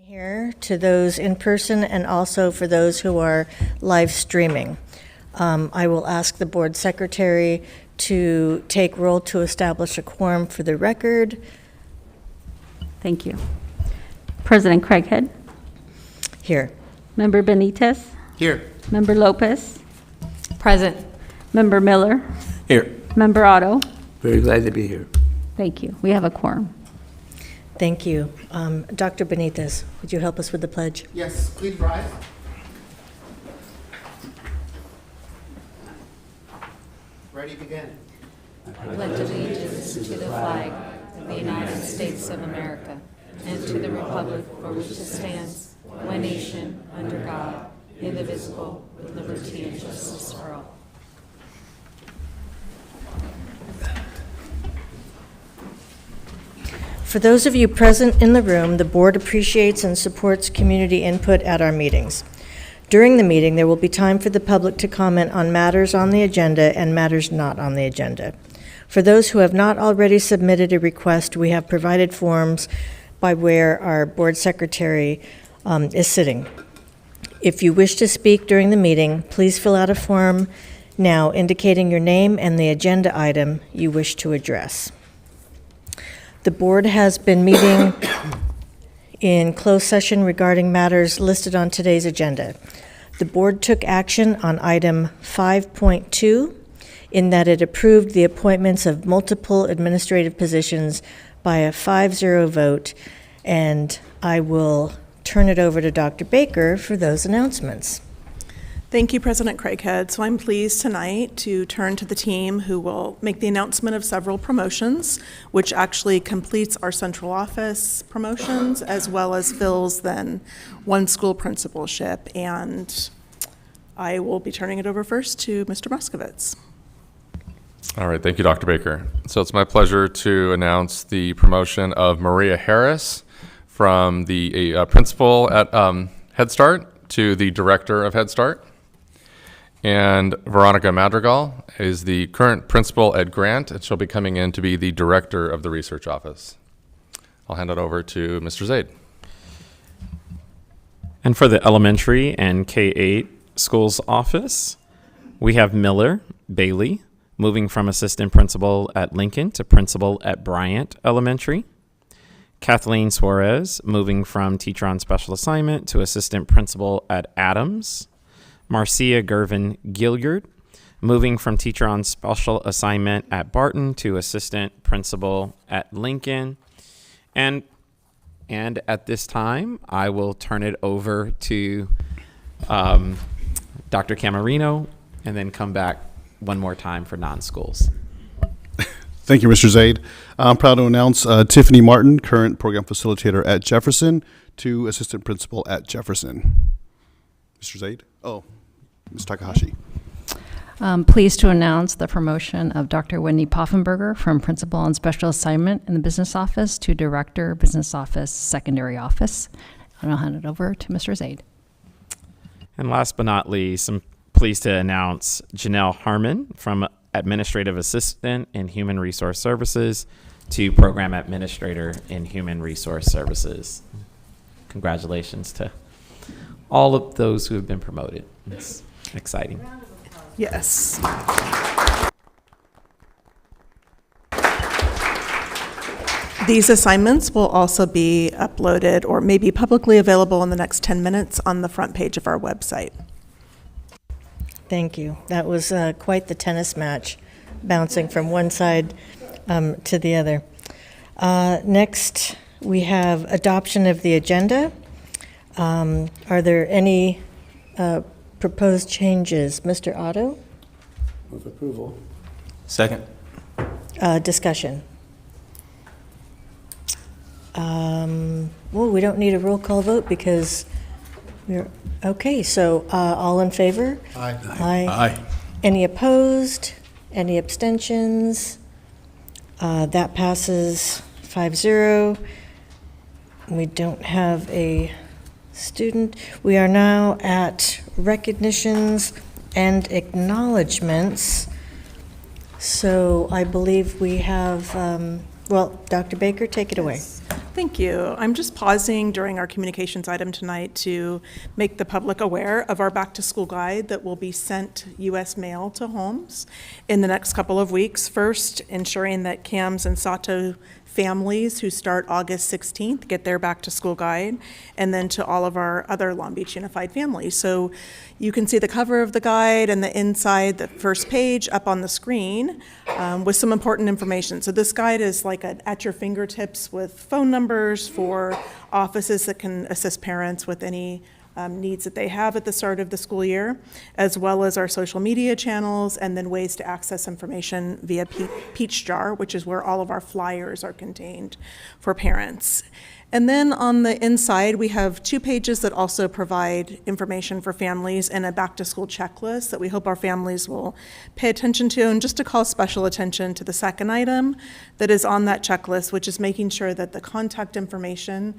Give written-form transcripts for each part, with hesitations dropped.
Here to those in person and also for those who are live streaming. I will ask the board secretary to take roll to establish a quorum for the record. Thank you. President Craighead. Here. Member Benitez. Here. Member Lopez. Present. Member Miller. Here. Member Otto. Very glad to be here. Thank you. We have a quorum. Thank you. Dr. Benitez, would you help us with the pledge? Yes, please rise. Ready, begin. Pledge allegiance to the flag of the United States of America and to the republic for which it stands, one nation, under God, indivisible, with liberty and justice for all. For those of you present in the room, the board appreciates and supports community input at our meetings. During the meeting, there will be time for the public to comment on matters on the agenda and matters not on the agenda. For those who have not already submitted a request, we have provided forms by where our board secretary is sitting. If you wish to speak during the meeting, please fill out a form now indicating your name and the agenda item you wish to address. The board has been meeting in closed session regarding matters listed on today's agenda. The board took action on item 5.2 in that it approved the appointments of multiple administrative positions by a 5-0 vote, and I will turn it over to Dr. Baker for those announcements. Thank you, President Craighead. So I'm pleased tonight to turn to the team who will make the announcement of several promotions, which actually completes our central office promotions as well as fills then one school principalship. And I will be turning it over first to Mr. Moskowitz. All right, thank you, Dr. Baker. So it's my pleasure to announce the promotion of Maria Harris from the principal at Head Start to the director of Head Start. And Veronica Madrigal is the current principal at Grant, and she'll be coming in to be the director of the research office. I'll hand it over to Mr. Zaid. And for the elementary and K-8 schools office, we have Miller Bailey moving from assistant principal at Lincoln to principal at Bryant Elementary. Kathleen Suarez moving from teacher on special assignment to assistant principal at Adams. Marcia Gervin Gilliard moving from teacher on special assignment at Barton to assistant principal at Lincoln. And at this time, I will turn it over to Dr. Camarino and then come back one more time for non-schools. Thank you, Mr. Zaid. I'm proud to announce Tiffany Martin, current program facilitator at Jefferson, to assistant principal at Jefferson. Mr. Zaid? Oh, Ms. Takahashi. Pleased to announce the promotion of Dr. Wendy Poffenberger from principal on special assignment in the business office to director, business office, secondary office. And I'll hand it over to Mr. Zaid. And last but not least, I'm pleased to announce Janelle Harmon from administrative assistant in human resource services to program administrator in human resource services. Congratulations to all of those who have been promoted. It's exciting. Yes. These assignments will also be uploaded or maybe publicly available in the next 10 minutes on the front page of our website. Thank you. That was quite the tennis match, bouncing from one side to the other. Next, we have adoption of the agenda. Are there any proposed changes? Mr. Otto? Move approval. Second. Discussion. Well, we don't need a roll call vote because we're okay. So all in favor? Aye. Aye. Any opposed? Any abstentions? That passes 5-0. We don't have a student. We are now at recognitions and acknowledgements. So I believe we have, well, Dr. Baker, take it away. Thank you. I'm just pausing during our communications item tonight to make the public aware of our back-to-school guide that will be sent U.S. mail to homes in the next couple of weeks. First, ensuring that CAMS and SATO families who start August 16th get their back-to-school guide, and then to all of our other Long Beach Unified families. So you can see the cover of the guide and the inside, the first page up on the screen with some important information. So this guide is like at your fingertips with phone numbers for offices that can assist parents with any needs that they have at the start of the school year, as well as our social media channels, and then ways to access information via Peach Jar, which is where all of our flyers are contained for parents. And then on the inside, we have 2 pages that also provide information for families and a back-to-school checklist that we hope our families will pay attention to. And just to call special attention to the second item that is on that checklist, which is making sure that the contact information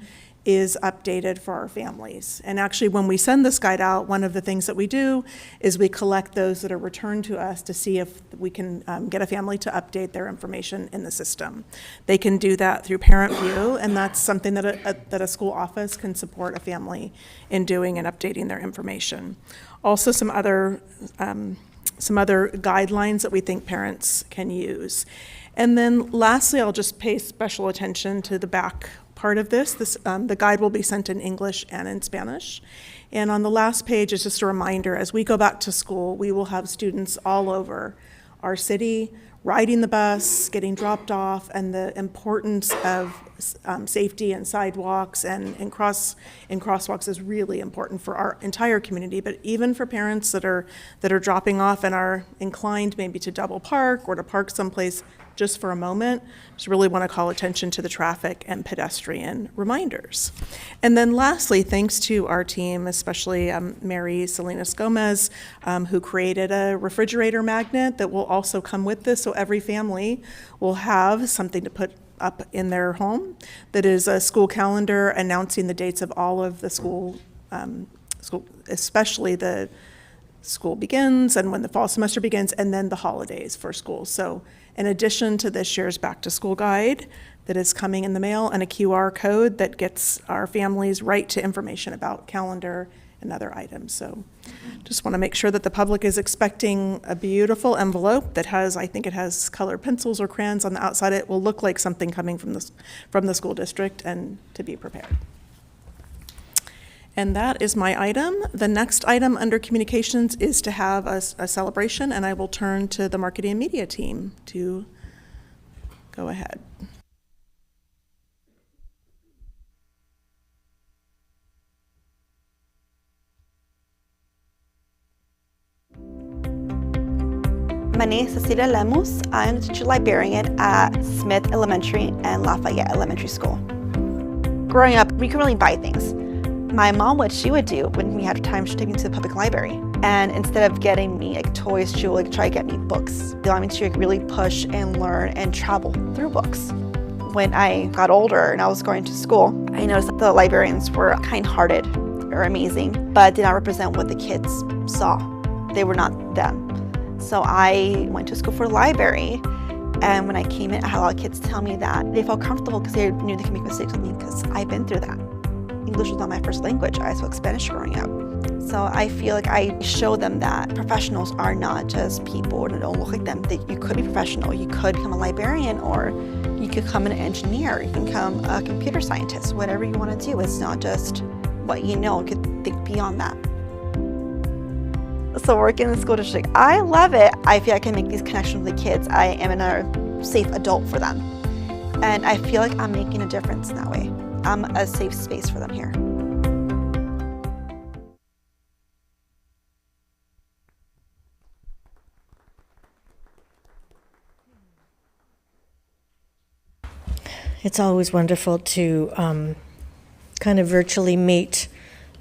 is updated for our families. And actually, when we send this guide out, one of the things that we do is we collect those that are returned to us to see if we can get a family to update their information in the system. They can do that through Parent View, and that's something that a school office can support a family in doing and updating their information. Also, some other guidelines that we think parents can use. And then lastly, I'll just pay special attention to the back part of this. The guide will be sent in English and in Spanish. And on the last page is just a reminder, as we go back to school, we will have students all over our city riding the bus, getting dropped off, and the importance of safety and sidewalks and crosswalks is really important for our entire community, but even for parents that are dropping off and are inclined maybe to double park or to park someplace just for a moment, just really want to call attention to the traffic and pedestrian reminders. And then lastly, thanks to our team, especially Mary Salinas Gomez, who created a refrigerator magnet that will also come with this, so every family will have something to put up in their home that is a school calendar announcing the dates of all of the school, especially the school begins and when the fall semester begins, and then the holidays for school. So in addition to this year's back to school guide that is coming in the mail, and a QR code that gets our families right to information about calendar and other items. So just want to make sure that the public is expecting a beautiful envelope that has, I think it has colored pencils or crayons on the outside. It will look like something coming from the school district, and to be prepared. And that is my item. The next item under communications is to have a celebration, and I will turn to the marketing and media team to go ahead. My name is Cecilia Lemus. I'm the teacher librarian at Smith Elementary and Lafayette Elementary School. Growing up, we could really buy things. My mom, what she would do when we had time, she'd take me to the public library. And instead of getting me like toys, she would try to get me books. They allowed me to really push and learn and travel through books. When I got older and I was going to school, I noticed that the librarians were kind-hearted or amazing, but did not represent what the kids saw. They were not them. So I went to school for the library, and when I came in, I had a lot of kids tell me that they felt comfortable because they knew they could make mistakes with me, because I've been through that. English was not my first language. I spoke Spanish growing up. So I feel like I show them that professionals are not just people that don't look like them, that you could be professional. You could become a librarian, or you could become an engineer. You can become a computer scientist, whatever you want to do. It's not just what you know. You could think beyond that. So working in the school district, I love it. I feel like I can make these connections with the kids. I am a safe adult for them. And I feel like I'm making a difference in that way. I'm a safe space for them here. It's always wonderful to kind of virtually meet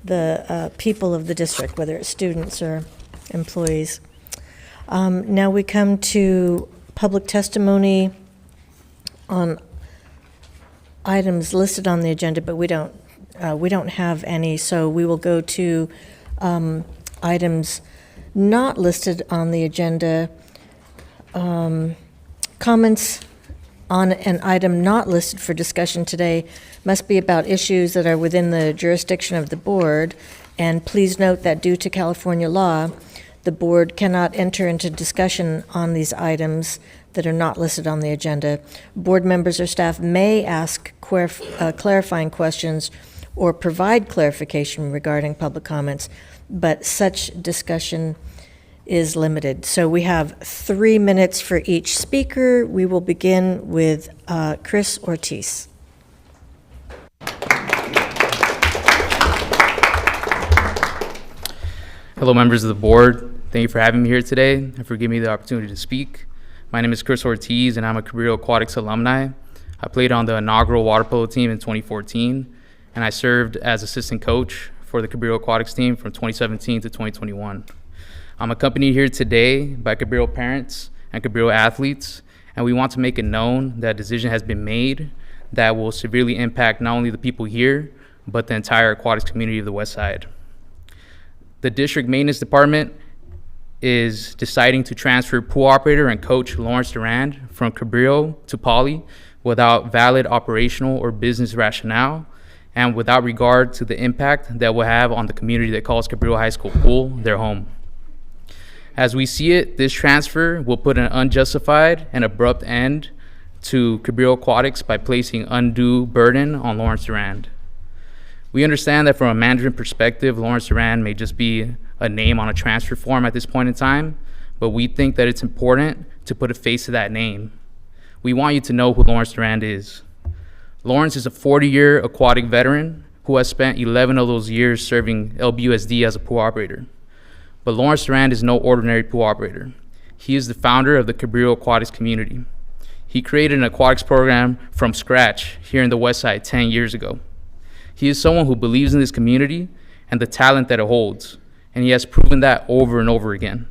the people of the district, whether it's students or employees. Now we come to public testimony on items listed on the agenda, but we don't have any, so we will go to items not listed on the agenda. Comments on an item not listed for discussion today must be about issues that are within the jurisdiction of the board, and please note that due to California law, the board cannot enter into discussion on these items that are not listed on the agenda. Board members or staff may ask clarifying questions or provide clarification regarding public comments, but such discussion is limited. So we have 3 minutes for each speaker. We will begin with Chris Ortiz. Hello, members of the board. Thank you for having me here today and for giving me the opportunity to speak. My name is Chris Ortiz, and I'm a Cabrillo Aquatics alumni. I played on the inaugural water polo team in 2014, and I served as assistant coach for the Cabrillo Aquatics team from 2017 to 2021. I'm accompanied here today by Cabrillo parents and Cabrillo athletes, and we want to make it known that a decision has been made that will severely impact not only the people here, but the entire aquatics community of the West Side. The district maintenance department is deciding to transfer pool operator and coach Lawrence Durand from Cabrillo to Poly without valid operational or business rationale and without regard to the impact that will have on the community that calls Cabrillo High School Pool their home. As we see it, this transfer will put an unjustified and abrupt end to Cabrillo Aquatics by placing undue burden on Lawrence Durand. We understand that from a management perspective, Lawrence Durand may just be a name on a transfer form at this point in time, but we think that it's important to put a face to that name. We want you to know who Lawrence Durand is. Lawrence is a 40-year aquatic veteran who has spent 11 of those years serving LBUSD as a pool operator. But Lawrence Durand is no ordinary pool operator. He is the founder of the Cabrillo Aquatics community. He created an aquatics program from scratch here in the West Side 10 years ago. He is someone who believes in this community and the talent that it holds, and he has proven that over and over again.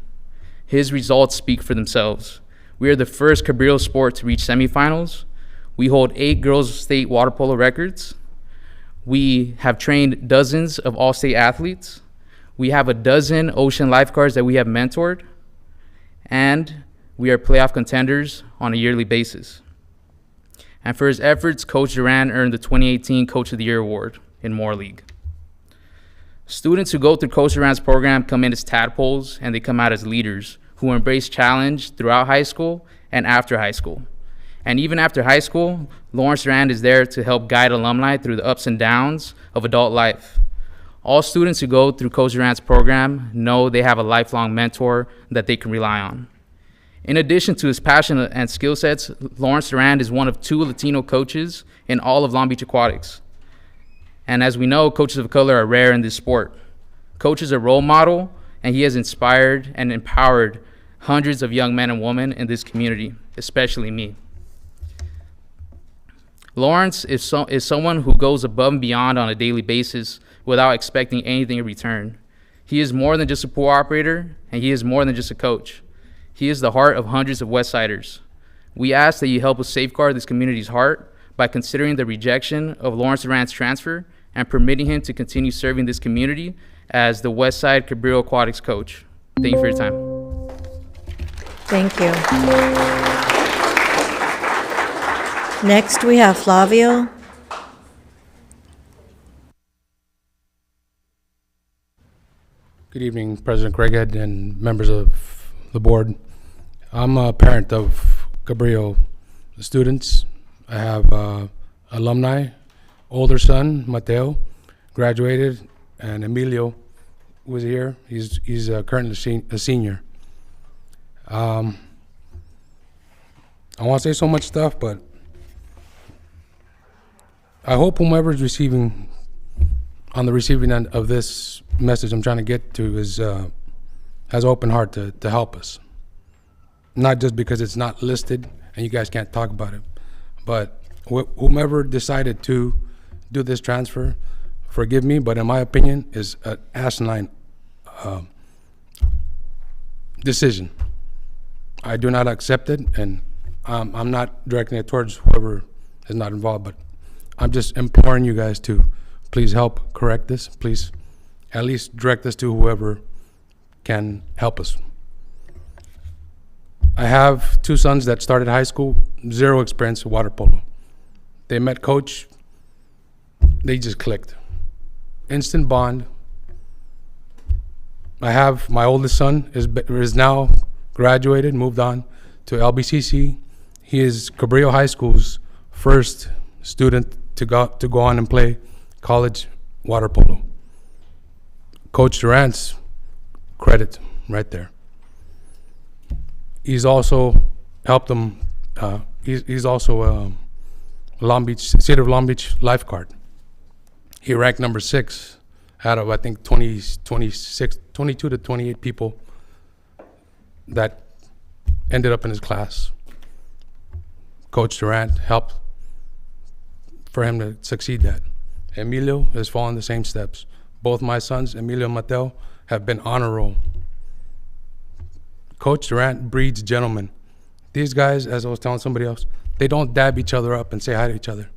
His results speak for themselves. We are the first Cabrillo sport to reach semifinals. We hold 8 girls' state water polo records. We have trained dozens of all-state athletes. We have a dozen ocean lifeguards that we have mentored, and we are playoff contenders on a yearly basis. And for his efforts, Coach Durand earned the 2018 Coach of the Year award in Moore League. Students who go through Coach Durand's program come in as tadpoles, and they come out as leaders who embrace challenge throughout high school and after high school. And even after high school, Lawrence Durand is there to help guide alumni through the ups and downs of adult life. All students who go through Coach Durand's program know they have a lifelong mentor that they can rely on. In addition to his passion and skill sets, Lawrence Durand is one of 2 Latino coaches in all of Long Beach Aquatics. And as we know, coaches of color are rare in this sport. Coach is a role model, and he has inspired and empowered hundreds of young men and women in this community, especially me. Lawrence is someone who goes above and beyond on a daily basis without expecting anything in return. He is more than just a pool operator, and he is more than just a coach. He is the heart of hundreds of Westsiders. We ask that you help us safeguard this community's heart by considering the rejection of Lawrence Durand's transfer and permitting him to continue serving this community as the Westside Cabrillo Aquatics coach. Thank you for your time. Thank you. Next, we have Flavio. Good evening, President Craighead and members of the board. I'm a parent of Cabrillo students. I have alumni, older son, Mateo, graduated, and Emilio was here. He's currently a senior. I want to say so much stuff, but I hope whomever's on the receiving end of this message I'm trying to get to has an open heart to help us. Not just because it's not listed and you guys can't talk about it, but whomever decided to do this transfer, forgive me, but in my opinion, is an asinine decision. I do not accept it, and I'm not directing it towards whoever is not involved, but I'm just imploring you guys to please help correct this. Please at least direct us to whoever can help us. I have 2 sons that started high school zero experience in water polo. They met coach, they just clicked. Instant bond. I have my oldest son is now graduated, moved on to LBCC. He is Cabrillo High School's first student to go on and play college water polo. Coach Durant's credit right there. He's also helped them. He's also a City of Long Beach lifeguard. He ranked number 6 out of, I think, 22 to 28 people that ended up in his class. Coach Durant helped for him to succeed that. Emilio has followed the same steps. Both my sons, Emilio and Mateo, have been honor roll. Coach Durant breeds gentlemen. These guys, as I was telling somebody else, they don't dab each other up and say hi to each other.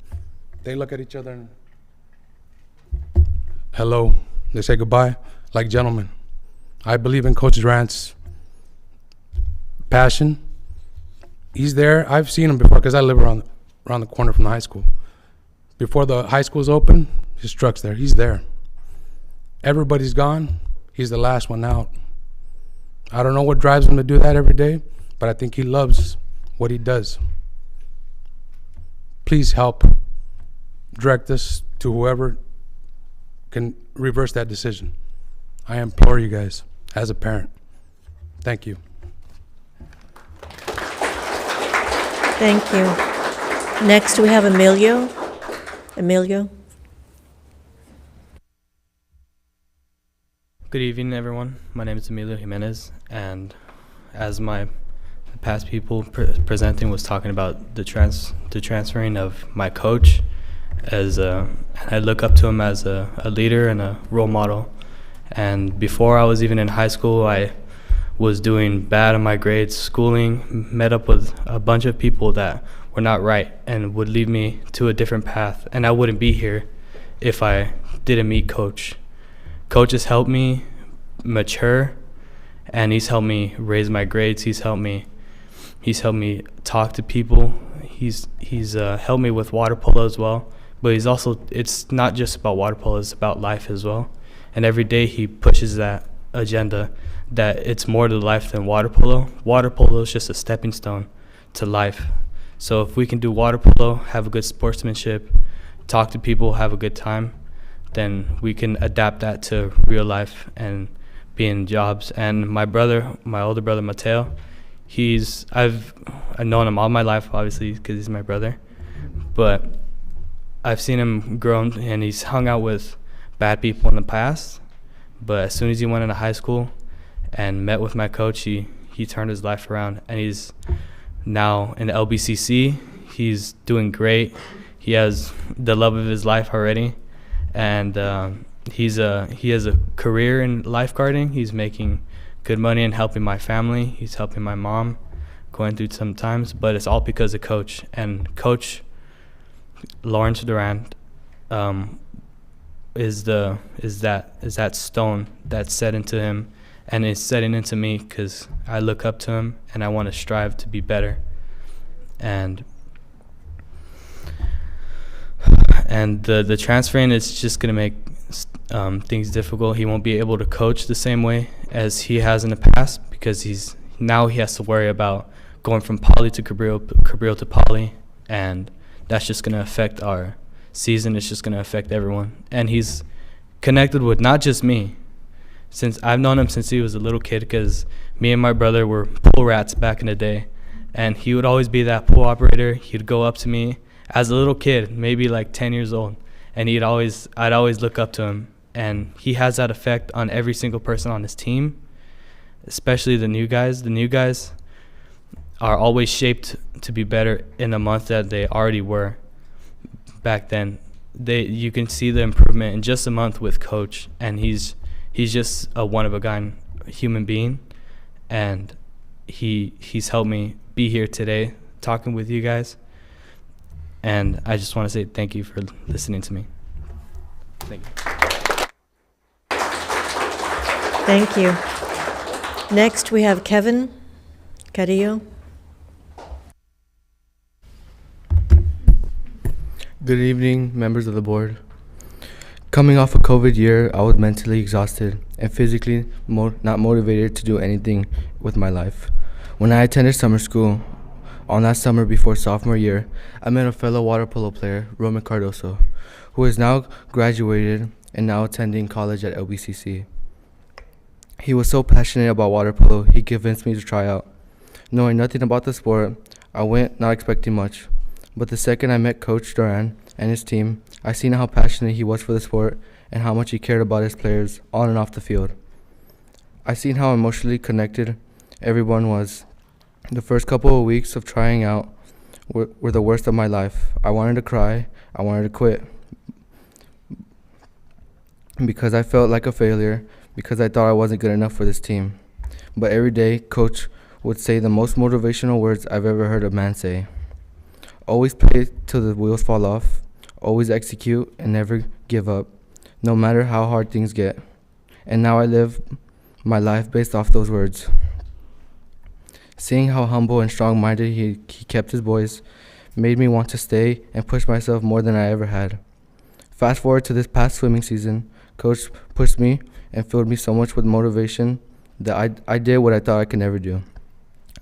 They look at each other and hello. They say goodbye like gentlemen. I believe in Coach Durant's passion. He's there. I've seen him before because I live around the corner from the high school. Before the high school's open, his truck's there. He's there. Everybody's gone. He's the last one out. I don't know what drives him to do that every day, but I think he loves what he does. Please help direct us to whoever can reverse that decision. I implore you guys as a parent. Thank you. Thank you. Next, we have Emilio. Emilio? Good evening, everyone. My name is Emilio Jimenez, and as the past people presenting was talking about the transferring of my coach, I look up to him as a leader and a role model. And before I was even in high school, I was doing bad in my grades, schooling, met up with a bunch of people that were not right and would lead me to a different path. And I wouldn't be here if I didn't meet Coach. Coach has helped me mature, and he's helped me raise my grades. He's helped me talk to people. He's helped me with water polo as well. But it's not just about water polo, it's about life as well. And every day he pushes that agenda that it's more to life than water polo. Water polo is just a stepping stone to life. So if we can do water polo, have a good sportsmanship, talk to people, have a good time, then we can adapt that to real life and be in jobs. And my older brother, Mateo, I've known him all my life, obviously, because he's my brother. But I've seen him grow, and he's hung out with bad people in the past. But as soon as he went into high school and met with my coach, he turned his life around, and he's now in the LBCC. He's doing great. He has the love of his life already, and he has a career in lifeguarding. He's making good money and helping my family. He's helping my mom going through some times, but it's all because of Coach. And Coach Lawrence Durant is that stone that's set into him, and it's setting into me because I look up to him and I want to strive to be better. And the transferring is just going to make things difficult. He won't be able to coach the same way as he has in the past because he has to worry about going from poly to Cabrillo to poly, and that's just going to affect our season. It's just going to affect everyone. And he's connected with not just me, since I've known him since he was a little kid, because me and my brother were pool rats back in the day, and he would always be that pool operator. He'd go up to me as a little kid, maybe like 10 years old, and I'd always look up to him. And he has that effect on every single person on his team, especially the new guys. The new guys are always shaped to be better in the month that they already were back then. You can see the improvement in just a month with Coach, and he's just a one-of-a-kind human being, and he's helped me be here today talking with you guys. And I just want to say thank you for listening to me. Thank you. Thank you. Next, we have Kevin Carrillo. Good evening, members of the board. Coming off a COVID year, I was mentally exhausted and physically not motivated to do anything with my life. When I attended summer school, on that summer before sophomore year, I met a fellow water polo player, Roman Cardoso, who is now graduated and now attending college at LBCC. He was so passionate about water polo, he convinced me to try out. Knowing nothing about the sport, I went not expecting much. But the second I met Coach Duran and his team, I seen how passionate he was for the sport and how much he cared about his players on and off the field. I seen how emotionally connected everyone was. The first couple of weeks of trying out were the worst of my life. I wanted to cry. I wanted to quit because I felt like a failure because I thought I wasn't good enough for this team. But every day, Coach would say the most motivational words I've ever heard a man say. Always play till the wheels fall off. Always execute and never give up, no matter how hard things get. And now I live my life based off those words. Seeing how humble and strong-minded he kept his boys made me want to stay and push myself more than I ever had. Fast forward to this past swimming season, Coach pushed me and filled me so much with motivation that I did what I thought I could never do.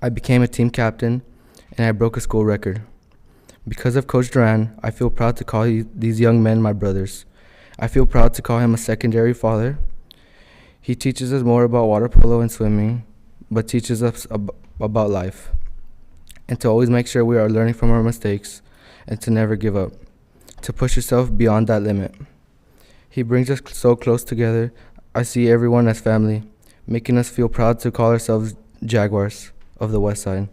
I became a team captain and I broke a school record. Because of Coach Duran, I feel proud to call these young men my brothers. I feel proud to call him a secondary father. He teaches us more about water polo and swimming, but teaches us about life. And to always make sure we are learning from our mistakes and to never give up, to push yourself beyond that limit. He brings us so close together. I see everyone as family, making us feel proud to call ourselves Jaguars of the West Side.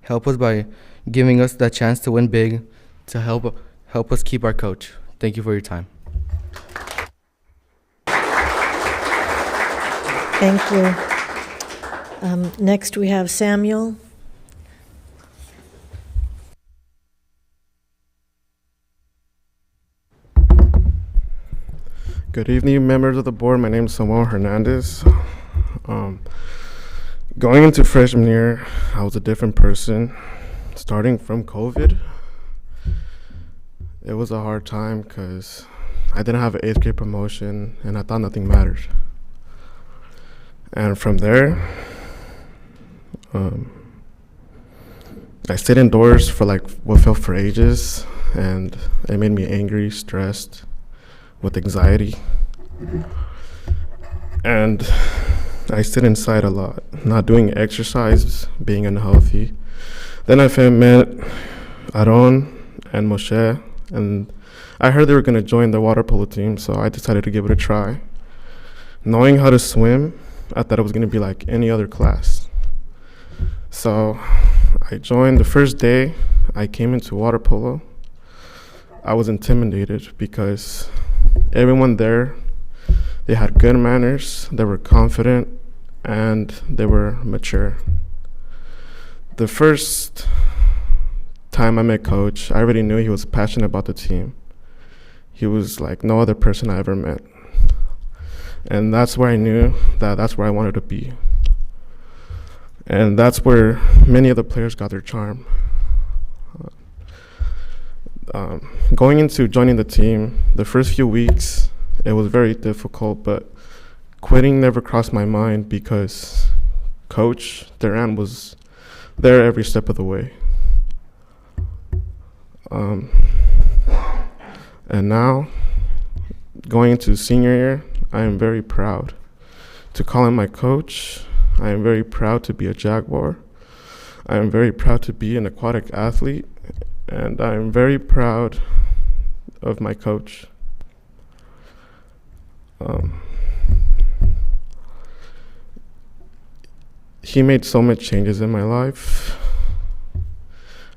Help us by giving us that chance to win big, to help us keep our coach. Thank you for your time. Thank you. Next, we have Samuel. Good evening, members of the board. My name is Samuel Hernandez. Going into freshman year, I was a different person. Starting from COVID, it was a hard time because I didn't have an 8th grade promotion and I thought nothing mattered. And from there, I stayed indoors for like what felt for ages, and it made me angry, stressed, with anxiety. And I stayed inside a lot, not doing exercise, being unhealthy. Then I met Aaron and Moshe, and I heard they were going to join the water polo team, so I decided to give it a try. Knowing how to swim, I thought it was going to be like any other class. So I joined. The first day I came into water polo, I was intimidated because everyone there, they had good manners, they were confident, and they were mature. The first time I met Coach, I already knew he was passionate about the team. He was like no other person I ever met. And that's where I knew that that's where I wanted to be. And that's where many of the players got their charm. Going into joining the team, the first few weeks, it was very difficult, but quitting never crossed my mind because Coach Duran was there every step of the way. And now, going into senior year, I am very proud to call him my coach. I am very proud to be a Jaguar. I am very proud to be an aquatic athlete, and I am very proud of my coach. He made so much changes in my life,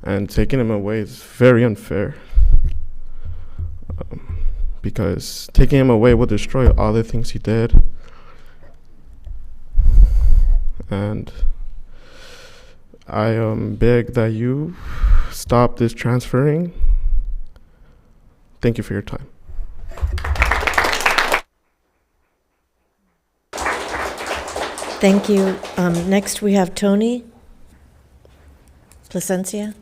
and taking him away is very unfair, because taking him away will destroy all the things he did. And I beg that you stop this transferring. Thank you for your time. Thank you. Next, we have Tony Placencia.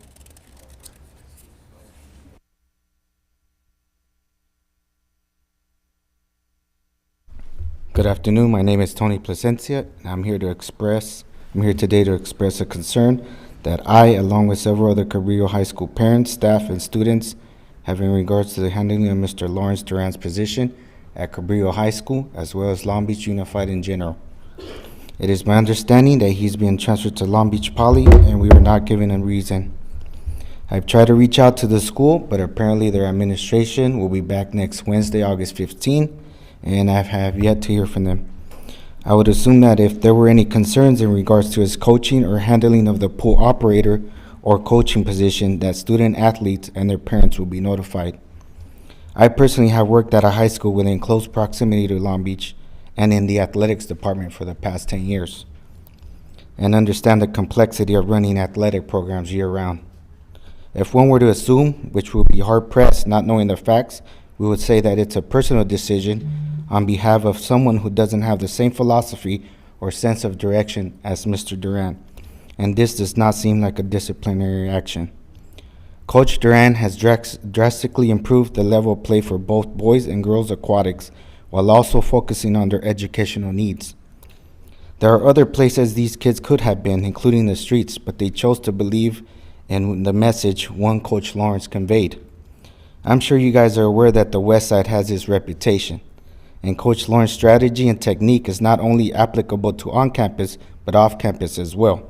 Good afternoon. My name is Tony Placencia, and I'm here today to express a concern that I, along with several other Cabrillo High School parents, staff, and students, have in regards to the handling of Mr. Lawrence Duran's position at Cabrillo High School, as well as Long Beach Unified in general. It is my understanding that he's been transferred to Long Beach Poly, and we were not given a reason. I've tried to reach out to the school, but apparently their administration will be back next Wednesday, August 15, and I have yet to hear from them. I would assume that if there were any concerns in regards to his coaching or handling of the pool operator or coaching position, that student athletes and their parents will be notified. I personally have worked at a high school within close proximity to Long Beach and in the athletics department for the past 10 years, and understand the complexity of running athletic programs year-round. If one were to assume, which would be hard-pressed not knowing the facts, we would say that it's a personal decision on behalf of someone who doesn't have the same philosophy or sense of direction as Mr. Duran, and this does not seem like a disciplinary action. Coach Duran has drastically improved the level of play for both boys and girls aquatics, while also focusing on their educational needs. There are other places these kids could have been, including the streets, but they chose to believe in the message one Coach Lawrence conveyed. I'm sure you guys are aware that the West Side has its reputation, and Coach Lawrence's strategy and technique is not only applicable to on-campus, but off-campus as well.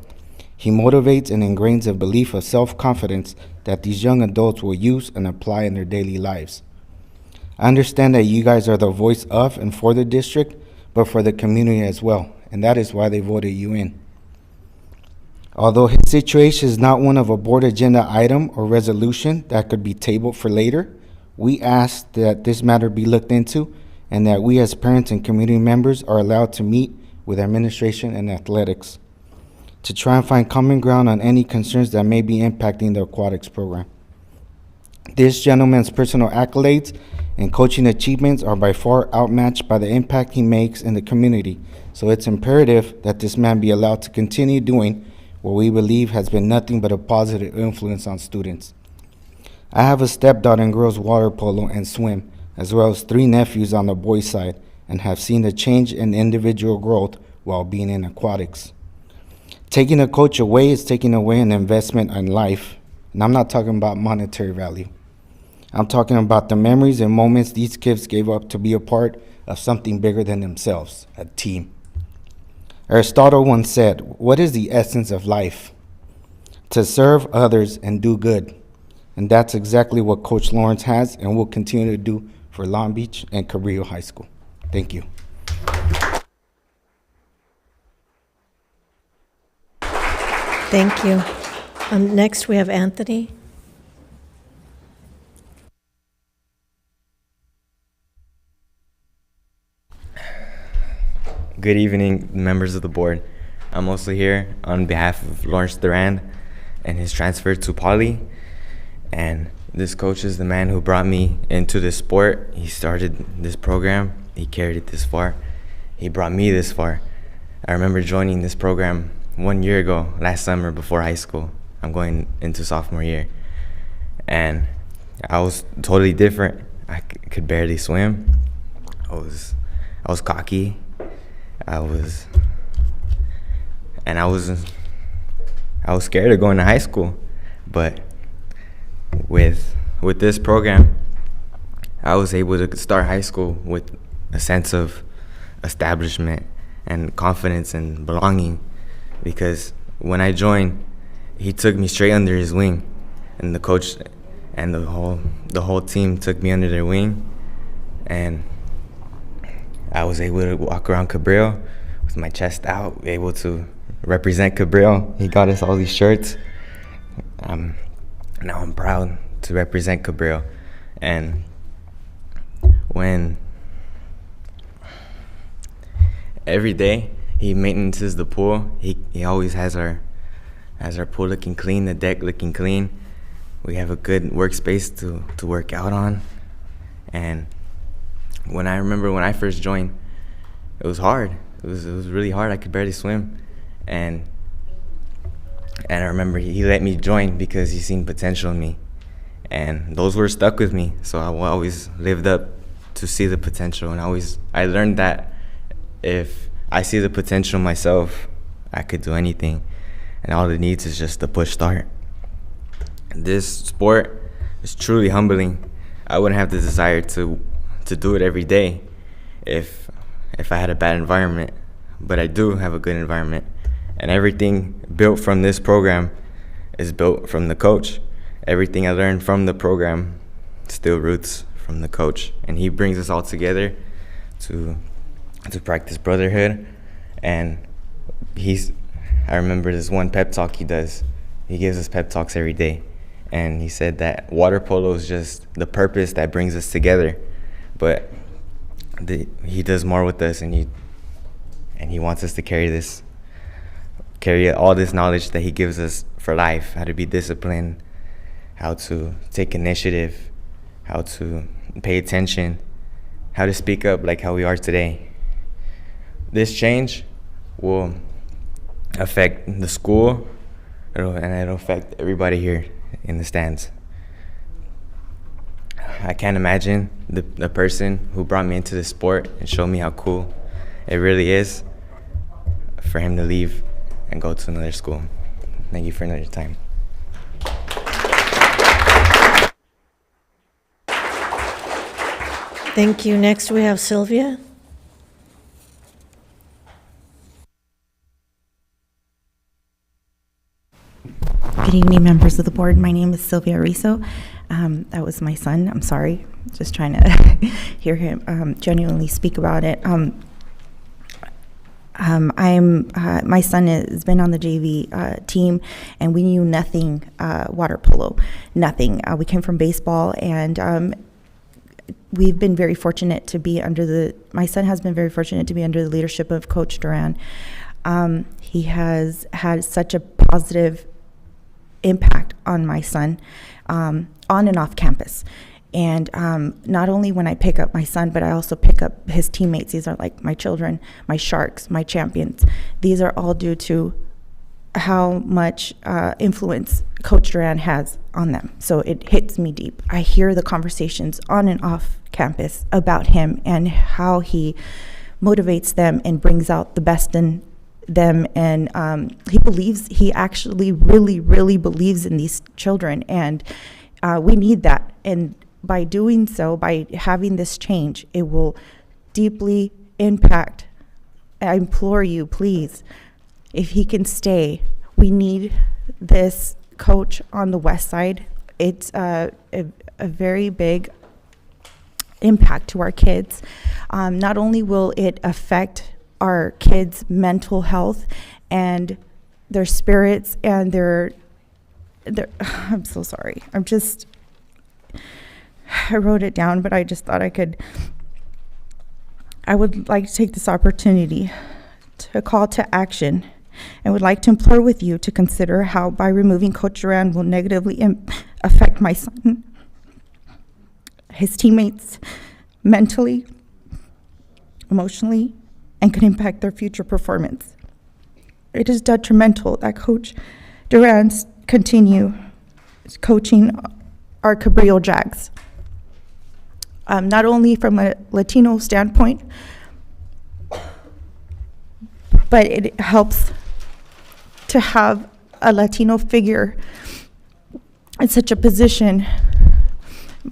He motivates and ingrains a belief of self-confidence that these young adults will use and apply in their daily lives. I understand that you guys are the voice of and for the district, but for the community as well, and that is why they voted you in. Although his situation is not one of a board agenda item or resolution that could be tabled for later, we ask that this matter be looked into and that we as parents and community members are allowed to meet with administration and athletics to try and find common ground on any concerns that may be impacting the aquatics program. This gentleman's personal accolades and coaching achievements are by far outmatched by the impact he makes in the community, so it's imperative that this man be allowed to continue doing what we believe has been nothing but a positive influence on students. I have a stepdaughter in girls water polo and swim, as well as 3 nephews on the boys' side, and have seen the change in individual growth while being in aquatics. Taking a coach away is taking away an investment in life, and I'm not talking about monetary value. I'm talking about the memories and moments these kids gave up to be a part of something bigger than themselves, a team. Aristotle once said, "What is the essence of life? To serve others and do good." And that's exactly what Coach Lawrence has and will continue to do for Long Beach and Cabrillo High School. Thank you. Thank you. Next, we have Anthony. Good evening, members of the board. I'm also here on behalf of Lawrence Duran and his transfer to Poly. And this coach is the man who brought me into this sport. He started this program. He carried it this far. He brought me this far. I remember joining this program 1 year ago, last summer before high school. I'm going into sophomore year. And I was totally different. I could barely swim. I was cocky. I was scared of going to high school, but with this program, I was able to start high school with a sense of establishment and confidence and belonging, because when I joined, he took me straight under his wing, and the coach and the whole team took me under their wing, and I was able to walk around Cabrillo with my chest out, able to represent Cabrillo. He got us all these shirts. Now I'm proud to represent Cabrillo. And when every day he maintenances the pool, he always has our pool looking clean, the deck looking clean. We have a good workspace to work out on. And when I first joined, it was hard. It was really hard. I could barely swim, and I remember he let me join because he seen potential in me, and those were stuck with me. So I always lived up to see the potential, and I learned that if I see the potential myself, I could do anything. And all it needs is just a push start. This sport is truly humbling. I wouldn't have the desire to do it every day if I had a bad environment, but I do have a good environment. And everything built from this program is built from the coach. Everything I learned from the program still roots from the coach. And he brings us all together to practice brotherhood. And I remember this one pep talk he does. He gives us pep talks every day. And he said that water polo is just the purpose that brings us together. But he does more with us, and he wants us to carry all this knowledge that he gives us for life, how to be disciplined, how to take initiative, how to pay attention, how to speak up like how we are today. This change will affect the school, and it'll affect everybody here in the stands. I can't imagine the person who brought me into this sport and showed me how cool it really is for him to leave and go to another school. Thank you for another time. Thank you. Next, we have Sylvia. Good evening, members of the board. My name is Sylvia Riso. That was my son. I'm sorry. Just trying to hear him genuinely speak about it. My son has been on the JV team, and we knew nothing water polo, nothing. We came from baseball, and we've been very fortunate to be my son has been very fortunate to be under the leadership of Coach Duran. He has had such a positive impact on my son, on and off campus. And not only when I pick up my son, but I also pick up his teammates. These are like my children, my sharks, my champions. These are all due to how much influence Coach Duran has on them. So it hits me deep. I hear the conversations on and off campus about him and how he motivates them and brings out the best in them. And he actually really, really believes in these children. And we need that. And by doing so, by having this change, it will deeply impact. I implore you, please, if he can stay, we need this coach on the west side. It's a very big impact to our kids. Not only will it affect our kids' mental health and their spirits and their I'm so sorry. I wrote it down, but I just thought I would like to take this opportunity to call to action and would like to implore with you to consider how by removing Coach Duran will negatively affect my son, his teammates, mentally, emotionally, and could impact their future performance. It is detrimental that Coach Duran continue coaching our Cabrillo Jags. Not only from a Latino standpoint, but it helps to have a Latino figure in such a position.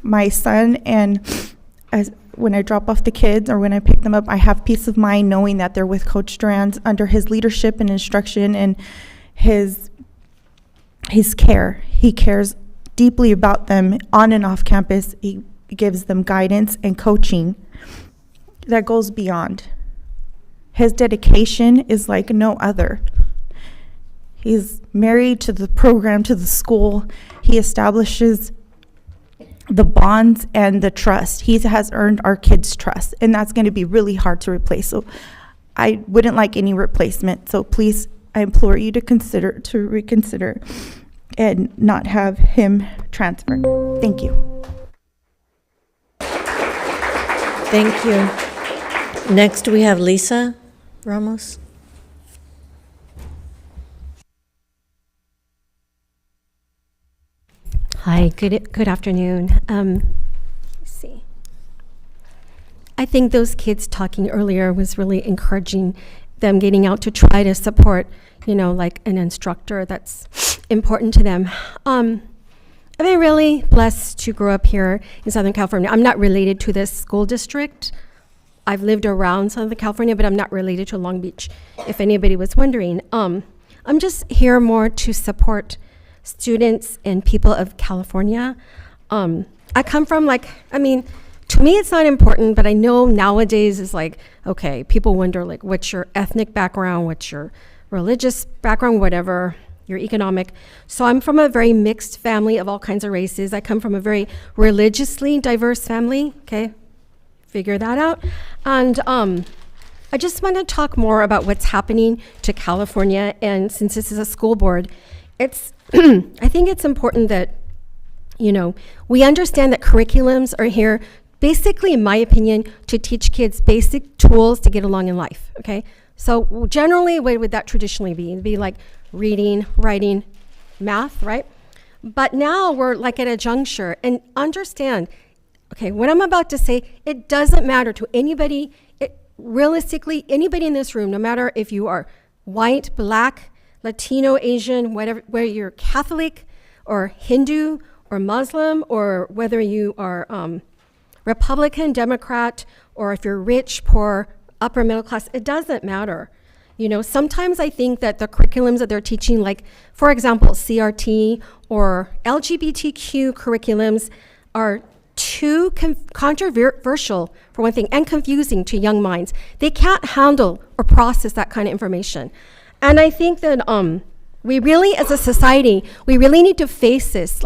My son, and when I drop off the kids or when I pick them up, I have peace of mind knowing that they're with Coach Duran under his leadership and instruction and his care. He cares deeply about them on and off campus. He gives them guidance and coaching that goes beyond. His dedication is like no other. He's married to the program, to the school. He establishes the bonds and the trust. He has earned our kids' trust, and that's going to be really hard to replace. So I wouldn't like any replacement. So please, I implore you to reconsider and not have him transferred. Thank you. Thank you. Next, we have Lisa Ramos. Hi, good afternoon. Let's see. I think those kids talking earlier was really encouraging them getting out to try to support, like an instructor that's important to them. I've been really blessed to grow up here in Southern California. I'm not related to this school district. I've lived around Southern California, but I'm not related to Long Beach, if anybody was wondering. I'm just here more to support students and people of California. I come from to me it's not important, but I know nowadays is okay, people wonder what's your ethnic background, what's your religious background, whatever, your economic. So I'm from a very mixed family of all kinds of races. I come from a very religiously diverse family, okay? Figure that out. And I just want to talk more about what's happening to California. And since this is a school board, it's I think it's important that, we understand that curriculums are here basically, in my opinion, to teach kids basic tools to get along in life, okay? So generally, what would that traditionally be? It'd be like reading, writing, math, right? But now we're at a juncture, and understand, okay, what I'm about to say, it doesn't matter to anybody, realistically, anybody in this room, no matter if you are white, black, Latino, Asian, whatever, whether you're Catholic or Hindu or Muslim, or whether you are Republican, Democrat, or if you're rich, poor, upper middle class, it doesn't matter. Sometimes I think that the curriculums that they're teaching, for example, CRT or LGBTQ curriculums, are too controversial, for one thing, and confusing to young minds. They can't handle or process that kind of information. And I think that we really, as a society, we really need to face this.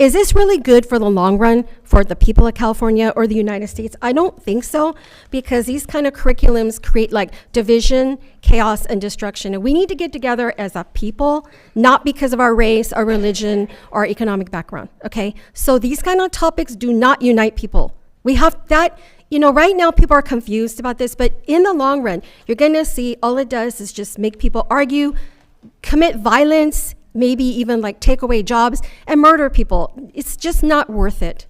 Is this really good for the long run for the people of California or the United States? I don't think so, because these kind of curriculums create division, chaos, and destruction. And we need to get together as a people, not because of our race, our religion, or our economic background, okay? So these kind of topics do not unite people. We have that, right now people are confused about this, but in the long run, you're gonna see all it does is just make people argue, commit violence, maybe even take away jobs and murder people. It's just not worth it,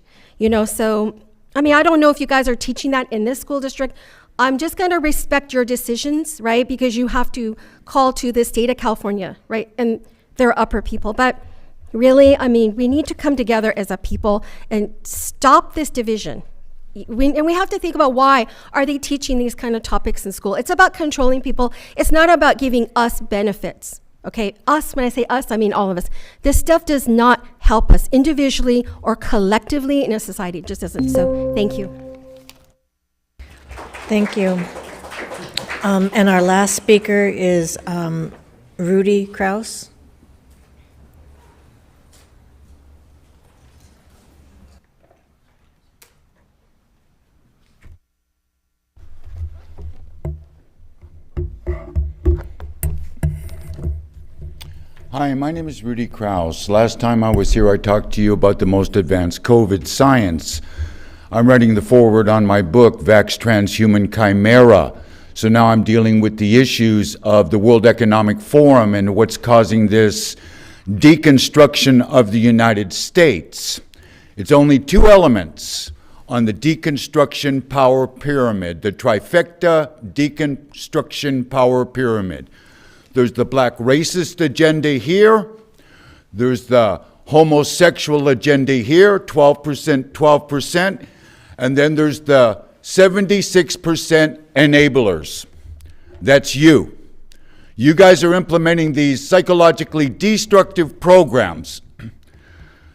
So, I don't know if you guys are teaching that in this school district. I'm just going to respect your decisions, right? Because you have to call to the state of California, right? And they're upper people. But really, we need to come together as a people and stop this division. And we have to think about, why are they teaching these kind of topics in school? It's about controlling people. It's not about giving us benefits, okay? Us, when I say us, I mean all of us. This stuff does not help us individually or collectively in a society. It just doesn't. So thank you. Thank you. And our last speaker is Rudy Kraus. Hi, my name is Rudy Kraus. Last time I was here, I talked to you about the most advanced COVID science. I'm writing the foreword on my book, Vax Transhuman Chimera. So now I'm dealing with the issues of the World Economic Forum and what's causing this deconstruction of the United States. It's only two elements on the deconstruction power pyramid, the trifecta deconstruction power pyramid. There's the black racist agenda here. There's the homosexual agenda here, 12%, 12%. And then there's the 76% enablers. That's you. You guys are implementing these psychologically destructive programs.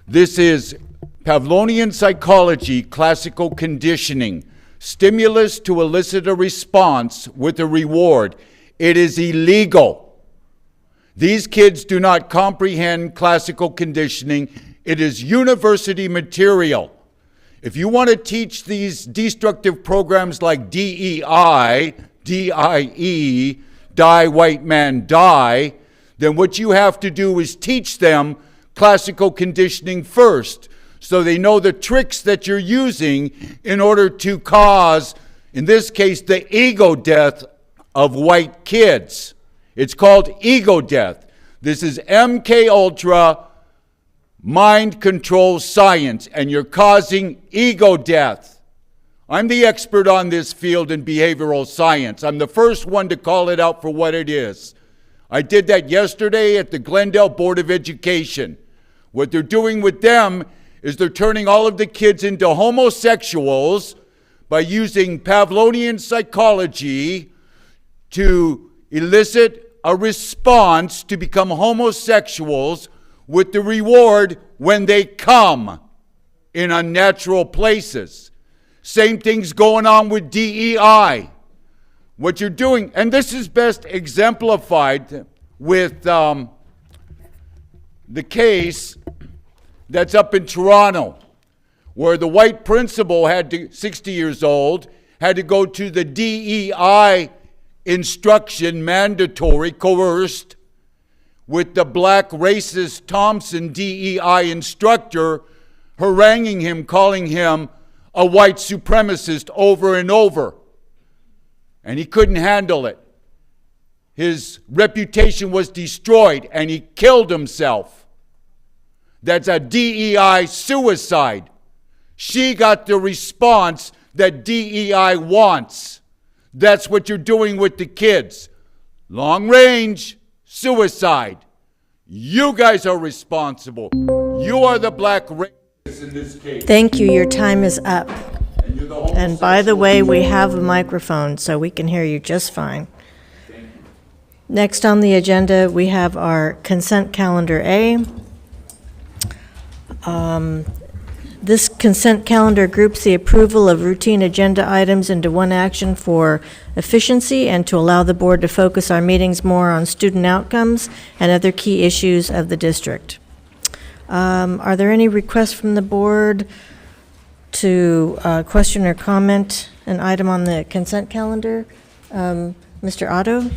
This is Pavlovian psychology, classical conditioning, stimulus to elicit a response with a reward. It is illegal. These kids do not comprehend classical conditioning. It is university material. If you want to teach these destructive programs like DEI, D-I-E, die white man die, then what you have to do is teach them classical conditioning first, so they know the tricks that you're using in order to cause, in this case, the ego death of white kids. It's called ego death. This is MK Ultra mind control science, and you're causing ego death. I'm the expert on this field in behavioral science. I'm the first one to call it out for what it is. I did that yesterday at the Glendale Board of Education. What they're doing with them is they're turning all of the kids into homosexuals by using Pavlovian psychology to elicit a response to become homosexuals, with the reward when they come in unnatural places. Same thing's going on with DEI. What you're doing, and this is best exemplified with the case that's up in Toronto, where the white principal 60 years old, had to go to the DEI instruction, mandatory, coerced, with the black racist Thompson DEI instructor haranguing him, calling him a white supremacist over and over. And he couldn't handle it. His reputation was destroyed, and he killed himself. That's a DEI suicide. She got the response that DEI wants. That's what you're doing with the kids. Long range suicide. You guys are responsible. You are the black racists in this case. Thank you. Your time is up. And by the way, we have a microphone, so we can hear you just fine. Next on the agenda, we have our consent calendar A. This consent calendar groups the approval of routine agenda items into one action for efficiency and to allow the board to focus our meetings more on student outcomes and other key issues of the district. Are there any requests from the board to question or comment an item on the consent calendar? Mr. Otto?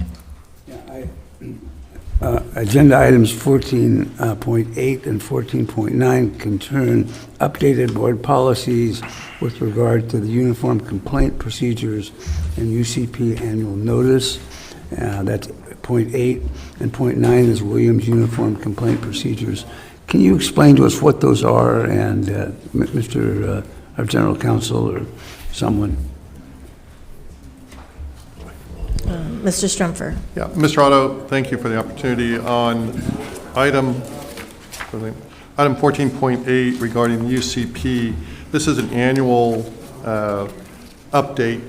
Agenda items 14.8 and 14.9 concern updated board policies with regard to the uniform complaint procedures and UCP annual notice. That's point 8, and point 9 is Williams uniform complaint procedures. Can you explain to us what those are, and Mr. Our General Counsel or someone? Mr. Strumpfer. Yeah, Mr. Otto, thank you for the opportunity. On item 14.8 regarding the UCP, this is an annual update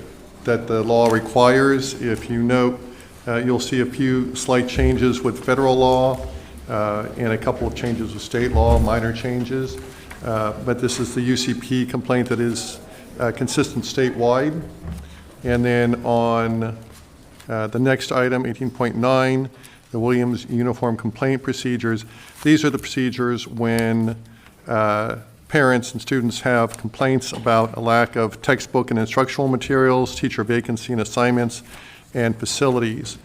that the law requires. If you note, you'll see a few slight changes with federal law and a couple of changes with state law, minor changes. But this is the UCP complaint that is consistent statewide. And then on the next item, 18.9, the Williams Uniform Complaint Procedures. These are the procedures when parents and students have complaints about a lack of textbook and instructional materials, teacher vacancy and assignments, and facilities.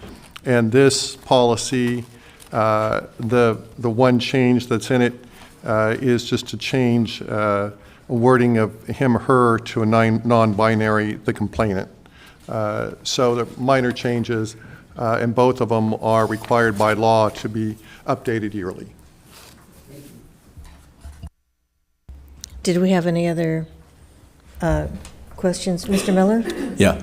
And this policy, the one change that's in it is just to change a wording of him, her to a non-binary, the complainant. So the minor changes, and both of them are required by law to be updated yearly. Did we have any other questions? Mr. Miller? Yeah,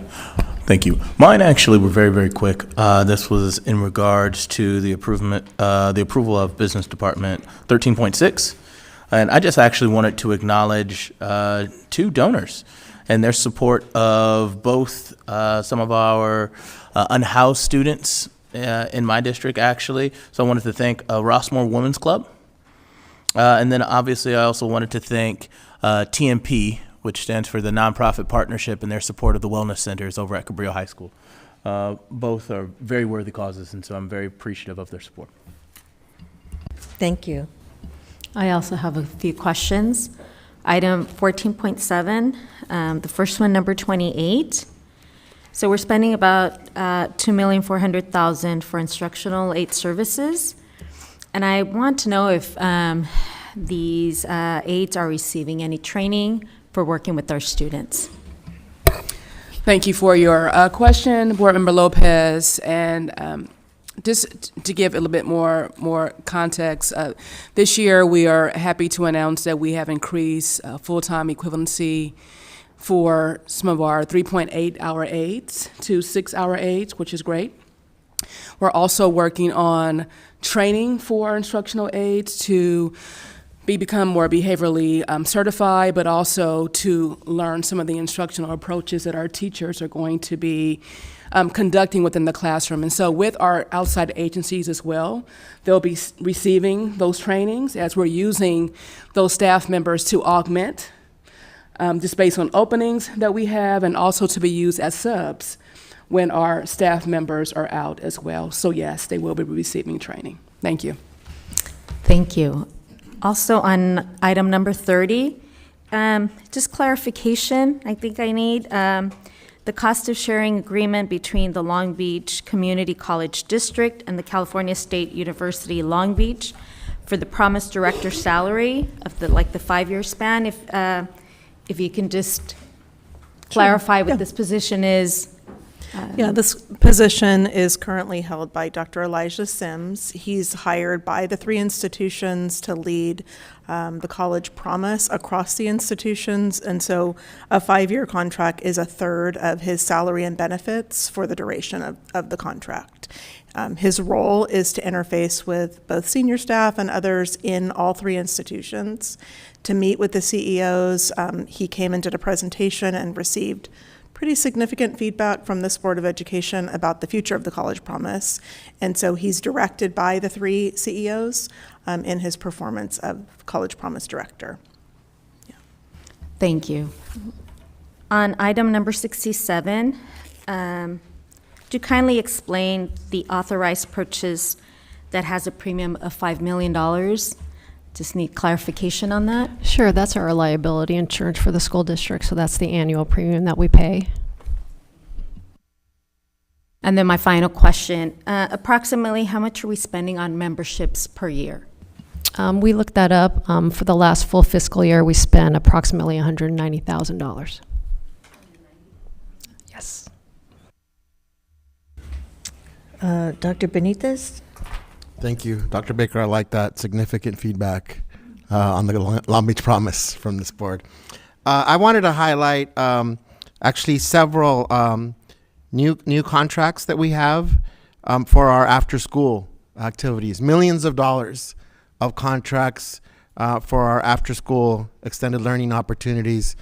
thank you. Mine actually were very, very quick. This was in regards to the approval of Business Department 13.6. And I just actually wanted to acknowledge two donors and their support of both some of our unhoused students in my district, actually. So I wanted to thank Rossmore Women's Club. And then obviously I also wanted to thank TMP, which stands for the Nonprofit Partnership, and their support of the wellness centers over at Cabrillo High School. Both are very worthy causes, and so I'm very appreciative of their support. Thank you. I also have a few questions. Item 14.7, the first one, number 28. So we're spending about $2,400,000 for instructional aid services. And I want to know if these aides are receiving any training for working with our students. Thank you for your question, Board Member Lopez. And just to give a little bit more context, this year we are happy to announce that we have increased full-time equivalency for some of our 3.8-hour aides to 6-hour aides, which is great. We're also working on training for our instructional aides to become more behaviorally certified, but also to learn some of the instructional approaches that our teachers are going to be conducting within the classroom. And so with our outside agencies as well, they'll be receiving those trainings as we're using those staff members to augment just based on openings that we have, and also to be used as subs when our staff members are out as well. So yes, they will be receiving training. Thank you. Thank you. Also on item number 30, just clarification I think I need. The cost of sharing agreement between the Long Beach Community College District and the California State University Long Beach for the Promise Director salary of the 5-year span. If you can just clarify what this position is. This position is currently held by Dr. Elijah Sims. He's hired by the 3 institutions to lead the College Promise across the institutions, and so a 5-year contract is a third of his salary and benefits for the duration of the contract. His role is to interface with both senior staff and others in all 3 institutions, to meet with the CEOs. He came and did a presentation and received pretty significant feedback from this Board of Education about the future of the College Promise. And so he's directed by the 3 CEOs in his performance of College Promise Director. Thank you. On item number 67, do you kindly explain the authorized purchase that has a premium of $5 million? Just need clarification on that. Sure, that's our liability insurance for the school district, so that's the annual premium that we pay. And then my final question, approximately how much are we spending on memberships per year? We looked that up. For the last full fiscal year, we spent approximately $190,000. Yes. Dr. Benitez? Thank you, Dr. Baker. I like that significant feedback on the Long Beach Promise from this board. I wanted to highlight actually several new contracts that we have for our after-school activities. Millions of dollars of contracts for our after-school extended learning opportunities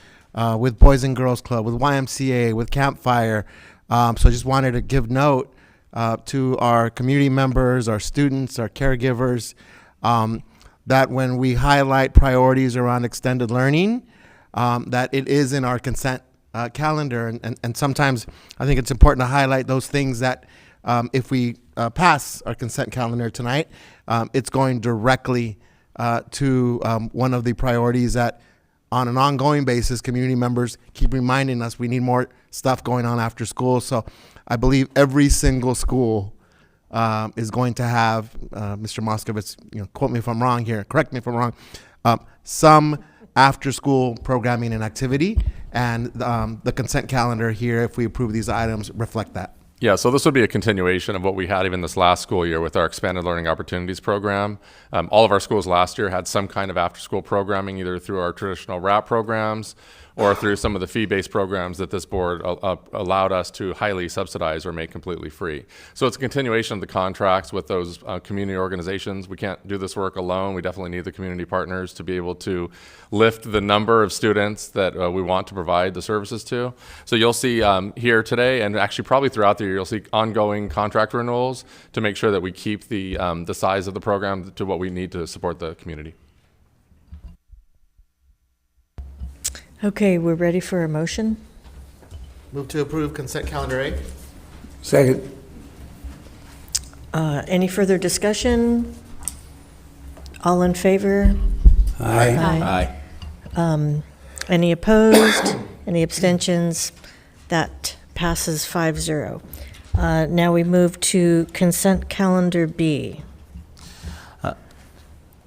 with Boys and Girls Club, with YMCA, with Campfire. So I just wanted to give note to our community members, our students, our caregivers, that when we highlight priorities around extended learning, that it is in our consent calendar. And sometimes I think it's important to highlight those things that if we pass our consent calendar tonight, it's going directly to one of the priorities that on an ongoing basis, community members keep reminding us we need more stuff going on after school. So I believe every single school is going to have, Mr. Moskovitz, quote me if I'm wrong here, correct me if I'm wrong, some after-school programming and activity, and the consent calendar here, if we approve these items, reflect that. Yeah, so this would be a continuation of what we had even this last school year with our Expanded Learning Opportunities program. All of our schools last year had some kind of after-school programming, either through our traditional RAP programs or through some of the fee-based programs that this board allowed us to highly subsidize or make completely free. So it's a continuation of the contracts with those community organizations. We can't do this work alone. We definitely need the community partners to be able to lift the number of students that we want to provide the services to. So you'll see here today, and actually probably throughout the year, you'll see ongoing contract renewals to make sure that we keep the size of the program to what we need to support the community. Okay, we're ready for a motion. Move to approve consent calendar A. Second. Any further discussion? All in favor? Aye. Aye. Any opposed? Any abstentions? That passes 5-0. Now we move to consent calendar B.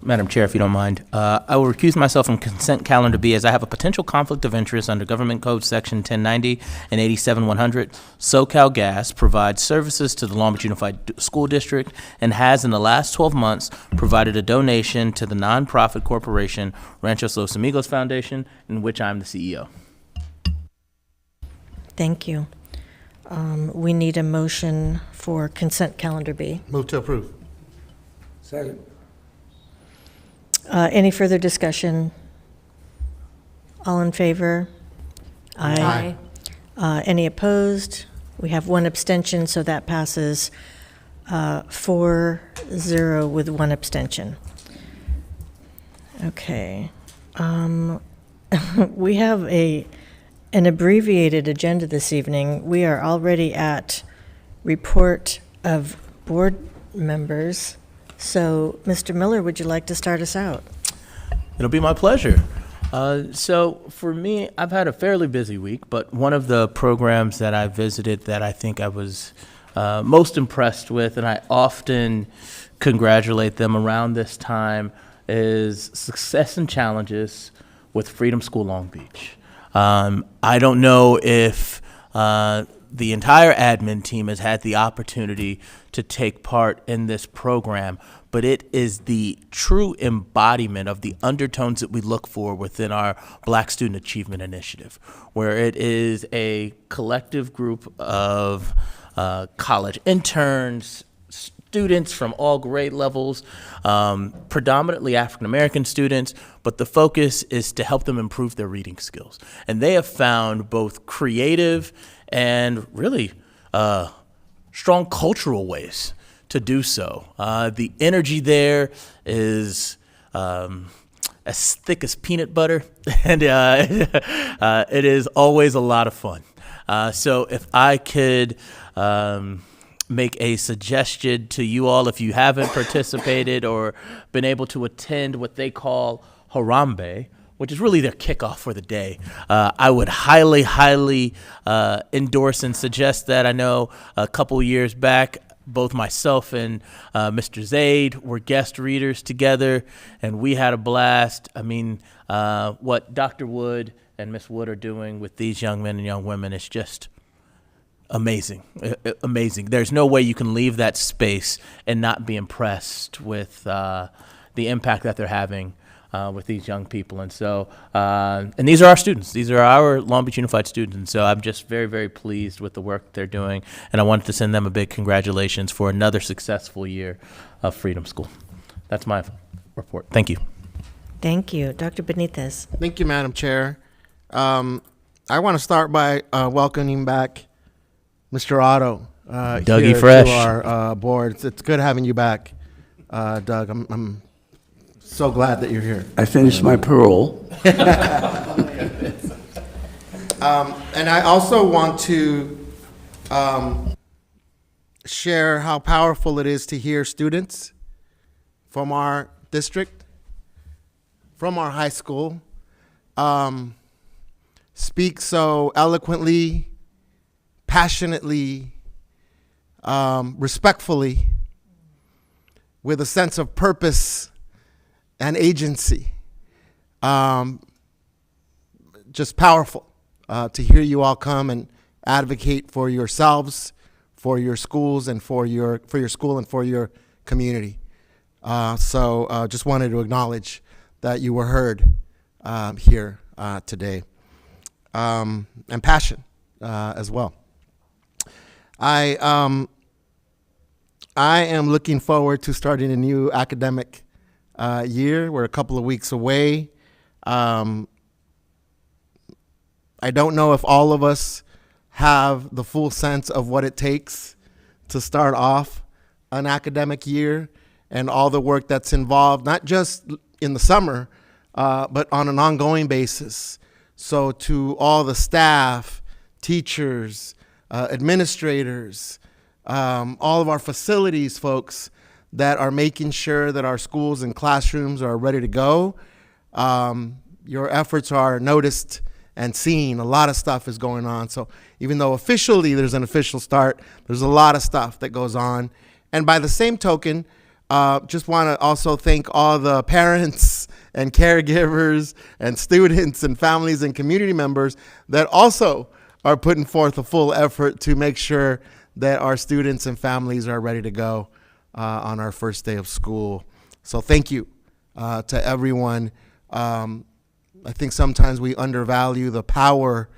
Madam Chair, if you don't mind, I will recuse myself from consent calendar B as I have a potential conflict of interest under Government Code Section 1090 and 87100. SoCal Gas provides services to the Long Beach Unified School District and has in the last 12 months provided a donation to the nonprofit corporation Ranchos Los Amigos Foundation, in which I'm the CEO. Thank you. We need a motion for consent calendar B. Move to approve. Second. Any further discussion? All in favor? Aye. Any opposed? We have one abstention, so that passes 4-0 with one abstention. Okay. We have an abbreviated agenda this evening. We are already at report of board members. So, Mr. Miller, would you like to start us out? It'll be my pleasure. So for me, I've had a fairly busy week, but one of the programs that I visited that I think I was most impressed with, and I often congratulate them around this time, is Success and Challenges with Freedom School Long Beach. I don't know if the entire admin team has had the opportunity to take part in this program, but it is the true embodiment of the undertones that we look for within our Black Student Achievement Initiative, where it is a collective group of college interns, students from all grade levels, predominantly African-American students, but the focus is to help them improve their reading skills. And they have found both creative and really strong cultural ways to do so. The energy there is as thick as peanut butter, and it is always a lot of fun. So if I could make a suggestion to you all, if you haven't participated or been able to attend what they call Harambe, which is really their kickoff for the day, I would highly endorse and suggest that. I know a couple years back, both myself and Mr. Zaid were guest readers together, and we had a blast. I mean, what Dr. Wood and Miss Wood are doing with these young men and young women is just amazing. Amazing. There's no way you can leave that space and not be impressed with the impact that they're having with these young people. And so, and these are our students. These are our Long Beach Unified students. And so I'm just very pleased with the work they're doing. And I wanted to send them a big congratulations for another successful year of Freedom School. That's my report. Thank you. Thank you. Dr. Benitez. Thank you, Madam Chair. I want to start by welcoming back Mr. Otto Dougie here Fresh to our board. It's good having you back, Doug. I'm so glad that you're here. I finished my parole. And I also want to share how powerful it is to hear students from our district, from our high school, speak so eloquently, passionately, respectfully, with a sense of purpose and agency. Just powerful to hear you all come and advocate for yourselves, for your schools, and for your school and for your community. So just wanted to acknowledge that you were heard here today, and passion as well. I am looking forward to starting a new academic year. We're a couple of weeks away. I don't know if all of us have the full sense of what it takes to start off an academic year and all the work that's involved, not just in the summer, but on an ongoing basis. So to all the staff, teachers, administrators, all of our facilities folks that are making sure that our schools and classrooms are ready to go, your efforts are noticed and seen. A lot of stuff is going on. So even though officially there's an official start, there's a lot of stuff that goes on. And by the same token, just want to also thank all the parents and caregivers and students and families and community members that also are putting forth a full effort to make sure that our students and families are ready to go on our first day of school. So thank you to everyone. I think sometimes we undervalue the power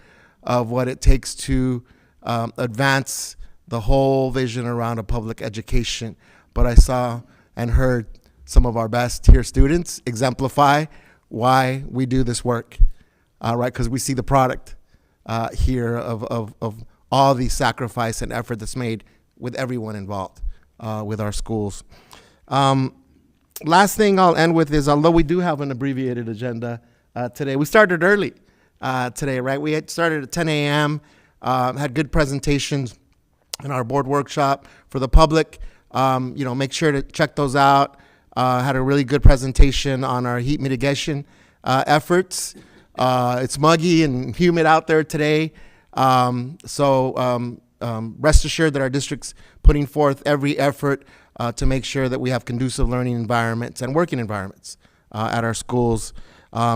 of what it takes to advance the whole vision around a public education. But I saw and heard some of our best here students exemplify why we do this work, right? Because we see the product here of all the sacrifice and effort that's made with everyone involved with our schools. Last thing I'll end with is, although we do have an abbreviated agenda today, we started early today, right? We had started at 10 a.m., had good presentations in our board workshop for the public. Make sure to check those out. Had a really good presentation on our heat mitigation efforts. It's muggy and humid out there today. So rest assured that our district's putting forth every effort to make sure that we have conducive learning environments and working environments at our schools.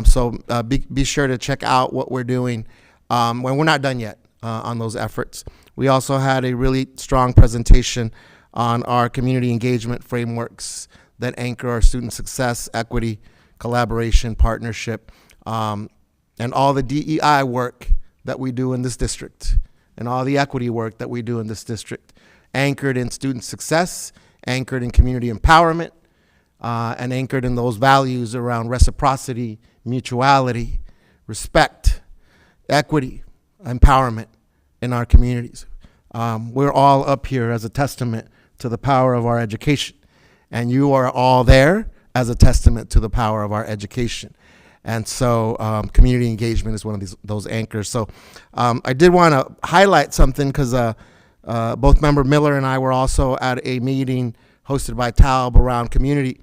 So be sure to check out what we're doing when we're not done yet on those efforts. We also had a really strong presentation on our community engagement frameworks that anchor our student success, equity, collaboration, partnership, and all the DEI work that we do in this district, and all the equity work that we do in this district, anchored in student success, anchored in community empowerment, and anchored in those values around reciprocity, mutuality, respect, equity, empowerment in our communities. We're all up here as a testament to the power of our education, and you are all there as a testament to the power of our education. And so community engagement is one of those anchors. So I did want to highlight something because both Member Miller and I were also at a meeting hosted by TALB around community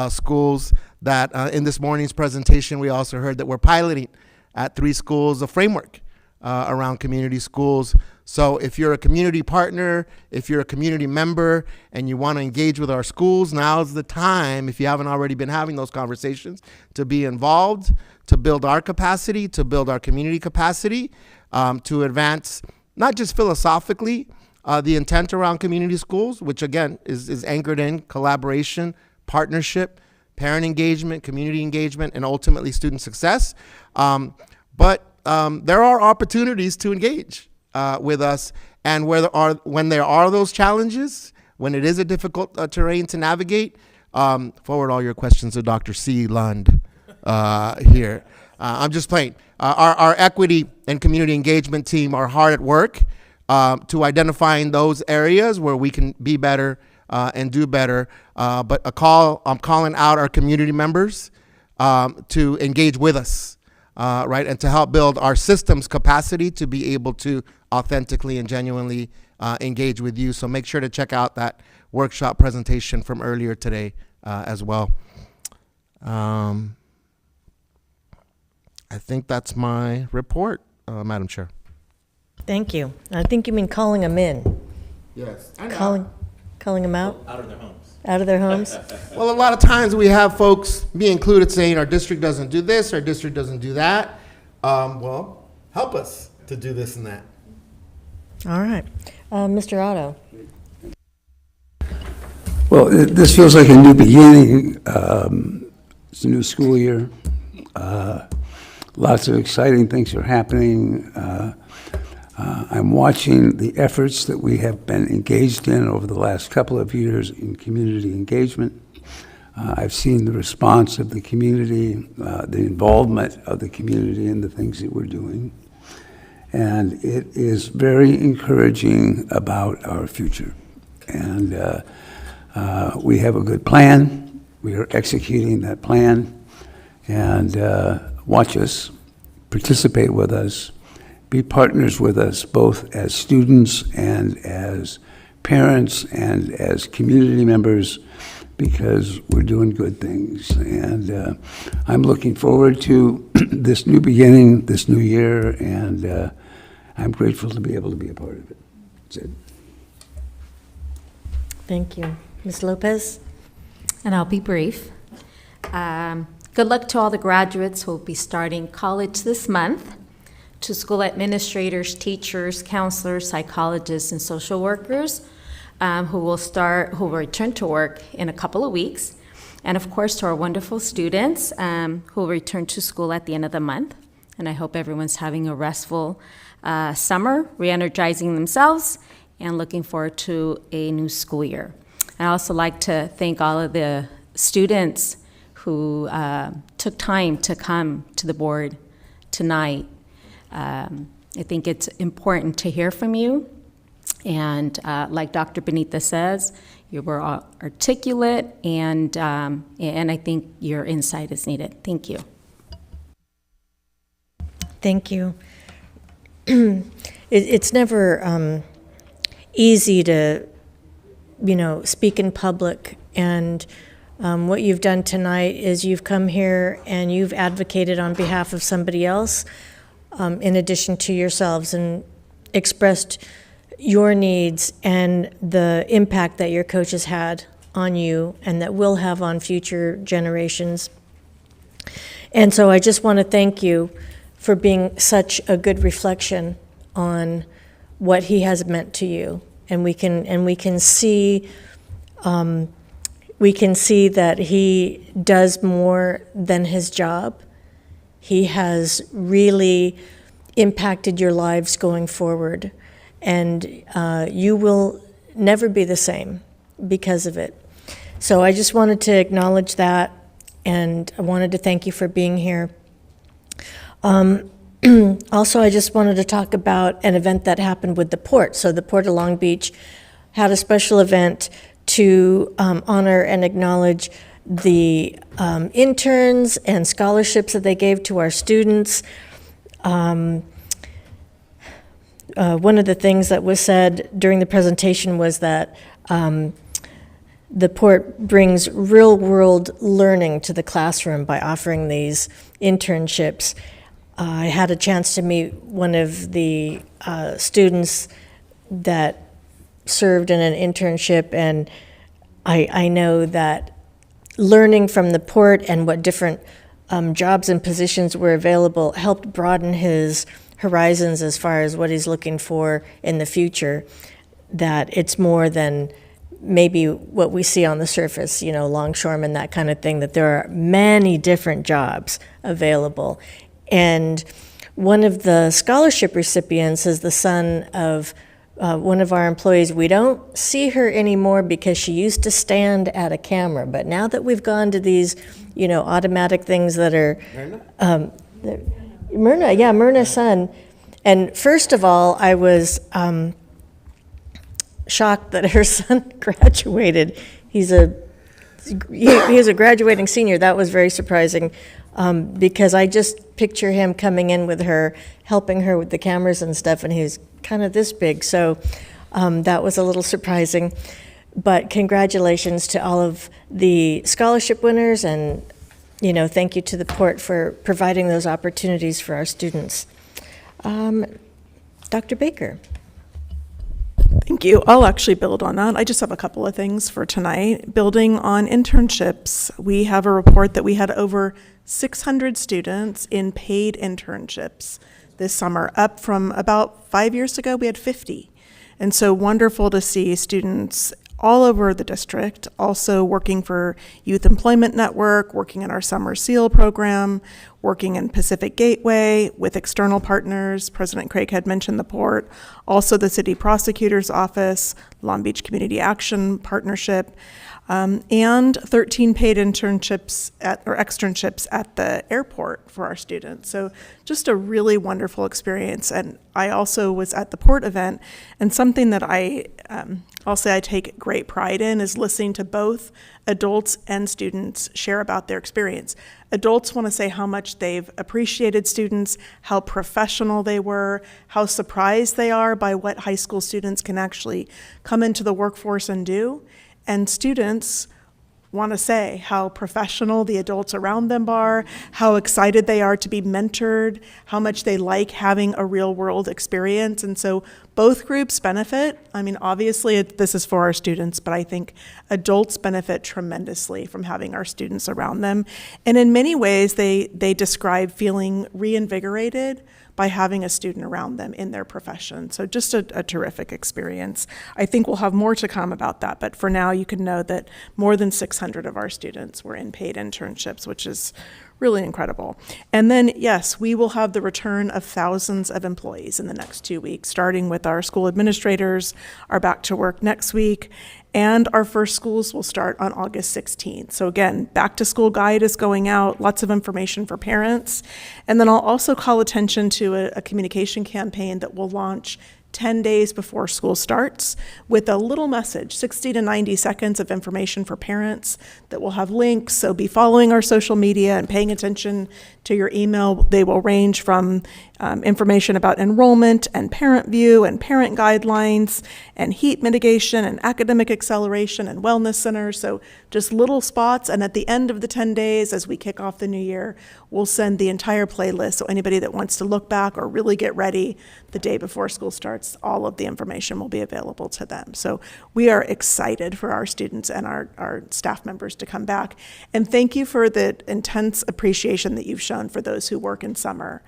schools that in this morning's presentation, we also heard that we're piloting at 3 schools a framework around community schools. So if you're a community partner, if you're a community member, and you want to engage with our schools, now's the time, if you haven't already been having those conversations, to be involved, to build our capacity, to build our community capacity, to advance not just philosophically the intent around community schools, which again is anchored in collaboration, partnership, parent engagement, community engagement, and ultimately student success. But there are opportunities to engage with us, and when there are those challenges, when it is a difficult terrain to navigate, forward all your questions to Dr. C. Lund here. I'm just playing. Our equity and community engagement team are hard at work to identifying those areas where we can be better and do better. But I'm calling out our community members to engage with us. Right, and to help build our system's capacity to be able to authentically and genuinely engage with you. So make sure to check out that workshop presentation from earlier today as well. I think that's my report, Madam Chair. Thank you. I think you mean calling them in. Yes. Calling them out? Out of their homes. Out of their homes? Well, a lot of times we have folks be included saying our district doesn't do this, our district doesn't do that. Well, help us to do this and that. All right. Mr. Otto. Well, this feels like a new beginning. It's a new school year. Lots of exciting things are happening. I'm watching the efforts that we have been engaged in over the last couple of years in community engagement. I've seen the response of the community, the involvement of the community in the things that we're doing. And it is very encouraging about our future. And we have a good plan. We are executing that plan. And watch us, participate with us, be partners with us, both as students and as parents and as community members, because we're doing good things. And I'm looking forward to this new beginning, this new year, and I'm grateful to be able to be a part of it. That's it. Thank you. Ms. Lopez? And I'll be brief. Good luck to all the graduates who will be starting college this month, to school administrators, teachers, counselors, psychologists, and social workers who will return to work in a couple of weeks. And of course, to our wonderful students who will return to school at the end of the month. And I hope everyone's having a restful summer, re-energizing themselves, and looking forward to a new school year. I'd also like to thank all of the students who took time to come to the board tonight. I think it's important to hear from you. And like Dr. Benita says, you were articulate, and I think your insight is needed. Thank you. Thank you. It's never easy to, speak in public, and what you've done tonight is you've come here and you've advocated on behalf of somebody else, in addition to yourselves, and expressed your needs and the impact that your coach has had on you and that will have on future generations. And so I just want to thank you for being such a good reflection on what he has meant to you. And we can see that he does more than his job. He has really impacted your lives going forward. And you will never be the same because of it. So I just wanted to acknowledge that, and I wanted to thank you for being here. Also, I just wanted to talk about an event that happened with the Port. So the Port of Long Beach had a special event to honor and acknowledge the interns and scholarships that they gave to our students. One of the things that was said during the presentation was that the Port brings real-world learning to the classroom by offering these internships. I had a chance to meet one of the students that served in an internship, and I know that learning from the Port and what different jobs and positions were available helped broaden his horizons as far as what he's looking for in the future, that it's more than maybe what we see on the surface, longshoremen, that kind of thing, that there are many different jobs available. And one of the scholarship recipients is the son of one of our employees. We don't see her anymore because she used to stand at a camera, but now that we've gone to these, automatic things that are... Myrna's son. And first of all, I was shocked that her son graduated. He is a graduating senior. That was very surprising, because I just picture him coming in with her, helping her with the cameras and stuff, and he was kind of this big. So that was a little surprising. But congratulations to all of the scholarship winners, and thank you to the Port for providing those opportunities for our students. Dr. Baker. Thank you. I'll actually build on that. I just have a couple of things for tonight. Building on internships, we have a report that we had over 600 students in paid internships this summer, up from about 5 years ago, we had 50. And so wonderful to see students all over the district, also working for Youth Employment Network, working in our Summer SEAL program, working in Pacific Gateway with external partners. President Craig had mentioned the Port, also the City Prosecutor's Office, Long Beach Community Action Partnership, and 13 paid externships at the airport for our students. So just a really wonderful experience. And I also was at the Port event, and something that I'll say I take great pride in is listening to both adults and students share about their experience. Adults want to say how much they've appreciated students, how professional they were, how surprised they are by what high school students can actually come into the workforce and do. And students want to say how professional the adults around them are, how excited they are to be mentored, how much they like having a real world experience. And so both groups benefit. I mean, obviously this is for our students, but I think adults benefit tremendously from having our students around them. And in many ways, they describe feeling reinvigorated by having a student around them in their profession. So just a terrific experience. I think we'll have more to come about that, but for now you can know that more than 600 of our students were in paid internships, which is really incredible. And then, yes, we will have the return of thousands of employees in the next 2 weeks, starting with our school administrators are back to work next week, and our first schools will start on August 16th. So again, back to school guide is going out, lots of information for parents. And then I'll also call attention to a communication campaign that will launch 10 days before school starts with a little message, 60 to 90 seconds of information for parents that will have links. So be following our social media and paying attention to your email. They will range from information about enrollment and parent view and parent guidelines and heat mitigation and academic acceleration and wellness centers. So just little spots. And at the end of the 10 days, as we kick off the new year, we'll send the entire playlist. So anybody that wants to look back or really get ready the day before school starts, all of the information will be available to them. So we are excited for our students and our staff members to come back. And thank you for the intense appreciation that you've shown for those who work in summer.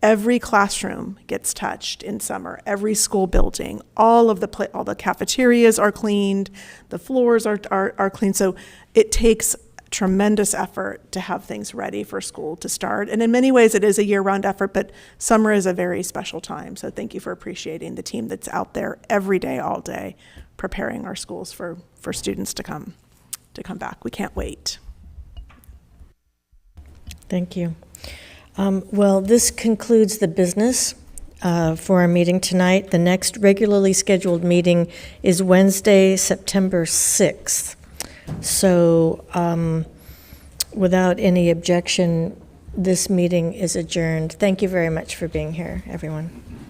Every classroom gets touched in summer, every school building, all the cafeterias are cleaned, the floors are cleaned. So it takes tremendous effort to have things ready for school to start. And in many ways, it is a year-round effort, but summer is a very special time. So thank you for appreciating the team that's out there every day, all day, preparing our schools for students to come back. We can't wait. Thank you. Well, this concludes the business for our meeting tonight. The next regularly scheduled meeting is Wednesday, September 6th. So without any objection, this meeting is adjourned. Thank you very much for being here, everyone.